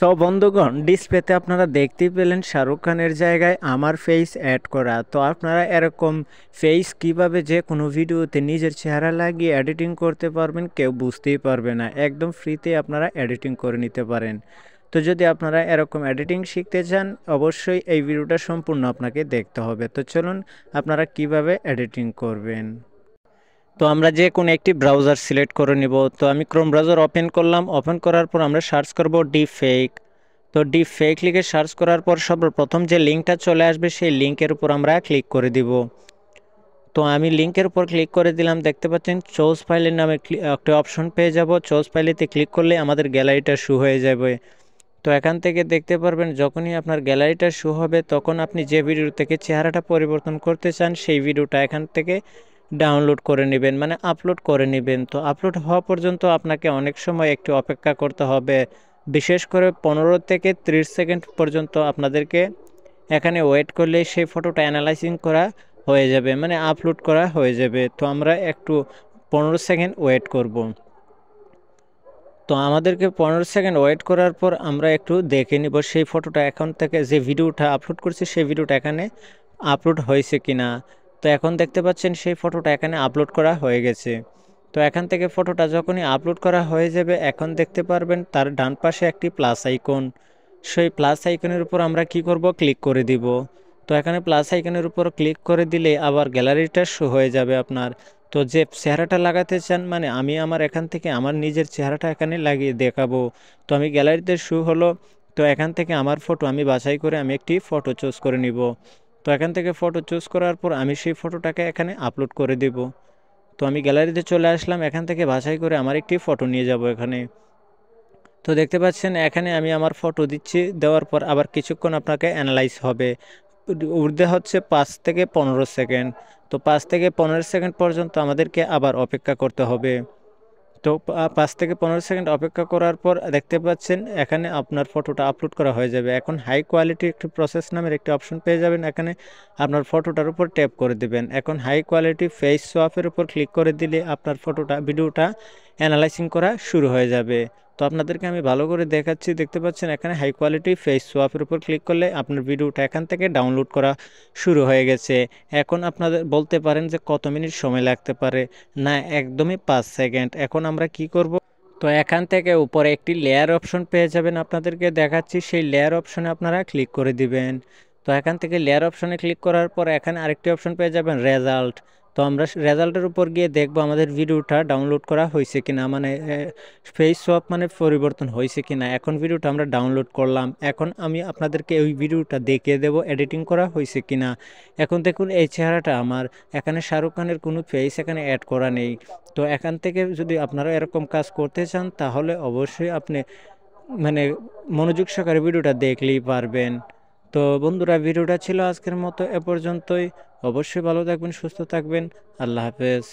তো বন্ধুগণ, ডিসপ্লেতে আপনারা দেখতেই পেলেন শাহরুখ খানের জায়গায় আমার ফেস অ্যাড করা। তো আপনারা এরকম ফেস কিভাবে যে কোনো ভিডিওতে নিজের চেহারা লাগিয়ে এডিটিং করতে পারবেন কেউ বুঝতেই পারবে না। একদম ফ্রিতে আপনারা এডিটিং করে নিতে পারেন। তো যদি আপনারা এরকম এডিটিং শিখতে চান, অবশ্যই এই ভিডিওটা সম্পূর্ণ আপনাকে দেখতে হবে। তো চলুন আপনারা কিভাবে এডিটিং করবেন। তো আমরা যে কোনো একটি ব্রাউজার সিলেক্ট করে নিব। তো আমি ক্রোম ব্রাউজার ওপেন করলাম। ওপেন করার পর আমরা সার্চ করব ডিপফেক। তো ডিপফেক লিখে সার্চ করার পর সর্বপ্রথম যে লিঙ্কটা চলে আসবে সেই লিঙ্কের উপর আমরা ক্লিক করে দিব। তো আমি লিঙ্কের উপর ক্লিক করে দিলাম। দেখতে পাচ্ছেন চুজ ফাইলের নামে একটা অপশন পেয়ে যাব। চুজ ফাইলেতে ক্লিক করলে আমাদের গ্যালারিটা শো হয়ে যাবে। তো এখান থেকে দেখতে পারবেন যখনই আপনার গ্যালারিটা শো হবে তখন আপনি যে ভিডিও থেকে চেহারাটা পরিবর্তন করতে চান সেই ভিডিওটা এখান থেকে ডাউনলোড করে নেবেন, মানে আপলোড করে নেবেন। তো আপলোড হওয়া পর্যন্ত আপনাকে অনেক সময় একটু অপেক্ষা করতে হবে। বিশেষ করে 15 থেকে 30 সেকেন্ড পর্যন্ত আপনাদেরকে এখানে ওয়েট করলে সেই ফটোটা অ্যানালাইসিং করা হয়ে যাবে, মানে আপলোড করা হয়ে যাবে। তো আমরা একটু 15 সেকেন্ড ওয়েট করব। তো আমাদেরকে 15 সেকেন্ড ওয়েট করার পর আমরা একটু দেখে নিব সেই ফটোটা এখন থেকে যে ভিডিওটা আপলোড করছি সেই ভিডিওটা এখানে আপলোড হয়েছে কিনা। তো এখন দেখতে পাচ্ছেন সেই ফটোটা এখানে আপলোড করা হয়ে গেছে। তো এখান থেকে ফটোটা যখনই আপলোড করা হয়ে যাবে এখন দেখতে পারবেন তার ডান পাশে একটি প্লাস আইকন। সেই প্লাস আইকনের উপর আমরা কি করব, ক্লিক করে দিব। তো এখানে প্লাস আইকনের উপর ক্লিক করে দিলে আবার গ্যালারিটা শো হয়ে যাবে আপনার। তো যে চেহারাটা লাগাতে চান, মানে আমি আমার এখান থেকে আমার নিজের চেহারাটা এখানে লাগিয়ে দেখাবো। তো আমি গ্যালারিতে শো হলো। তো এখান থেকে আমার ফটো আমি বাছাই করে আমি একটি ফটো চুজ করে নিব। তো এখান থেকে ফটো চুজ করার পর আমি সেই ফটোটাকে এখানে আপলোড করে দেব। তো আমি গ্যালারিতে চলে আসলাম। এখান থেকে বাছাই করে আমার একটি ফটো নিয়ে যাব এখানে। তো দেখতে পাচ্ছেন এখানে আমি আমার ফটো দিচ্ছি। দেওয়ার পর আবার কিছুক্ষণ আপনাকে অ্যানালাইজ হবে। উর্ধে হচ্ছে 5 থেকে 15 সেকেন্ড। তো 5 থেকে 15 সেকেন্ড পর্যন্ত আমাদেরকে আবার অপেক্ষা করতে হবে। তো 5 থেকে 15 সেকেন্ড অপেক্ষা করার পর দেখতে পাচ্ছেন এখানে আপনার ফটোটা আপলোড করা হয়ে যাবে। এখন হাই কোয়ালিটি একটি প্রসেস নামের একটি অপশন পেয়ে যাবেন। এখানে আপনার ফটোটার উপর ট্যাপ করে দেবেন। এখন হাই কোয়ালিটি ফেস সোয়াপের উপর ক্লিক করে দিলে আপনার ভিডিওটা অ্যানালাইসিং করা শুরু হয়ে যাবে। তো আপনাদেরকে আমি ভালো করে দেখাচ্ছি। দেখতে পাচ্ছেন এখানে হাই কোয়ালিটি ফেস সোয়াপের উপর ক্লিক করলে আপনার ভিডিওটা এখান থেকে ডাউনলোড করা শুরু হয়ে গেছে। এখন আপনাদের বলতে পারেন যে কত মিনিট সময় লাগতে পারে। না, একদমই 5 সেকেন্ড। এখন আমরা কি করব, তো এখান থেকে উপরে একটি লেয়ার অপশন পেয়ে যাবেন, আপনাদেরকে দেখাচ্ছি। সেই লেয়ার অপশনে আপনারা ক্লিক করে দিবেন। তো এখান থেকে লেয়ার অপশনে ক্লিক করার পর এখানে আরেকটি অপশন পেয়ে যাবেন রেজাল্ট। তো আমরা রেজাল্টের উপর গিয়ে দেখবো আমাদের ভিডিওটা ডাউনলোড করা হয়েছে কিনা, মানে ফেস সোয়াপ মানে পরিবর্তন হয়েছে কিনা। এখন ভিডিওটা আমরা ডাউনলোড করলাম। এখন আমি আপনাদেরকে ওই ভিডিওটা দেখিয়ে দেবো এডিটিং করা হয়েছে কিনা। এখন দেখুন এই চেহারাটা আমার, এখানে শাহরুখ খানের কোনো ফেস এখানে অ্যাড করা নেই। তো এখান থেকে যদি আপনারা এরকম কাজ করতে চান তাহলে অবশ্যই আপনি মানে মনোযোগ সহকারে ভিডিওটা দেখলেই পারবেন। তো বন্ধুরা, ভিডিওটা ছিল আজকের মতো এ পর্যন্তই। অবশ্যই ভালো থাকবেন, সুস্থ থাকবেন। আল্লাহ হাফেজ।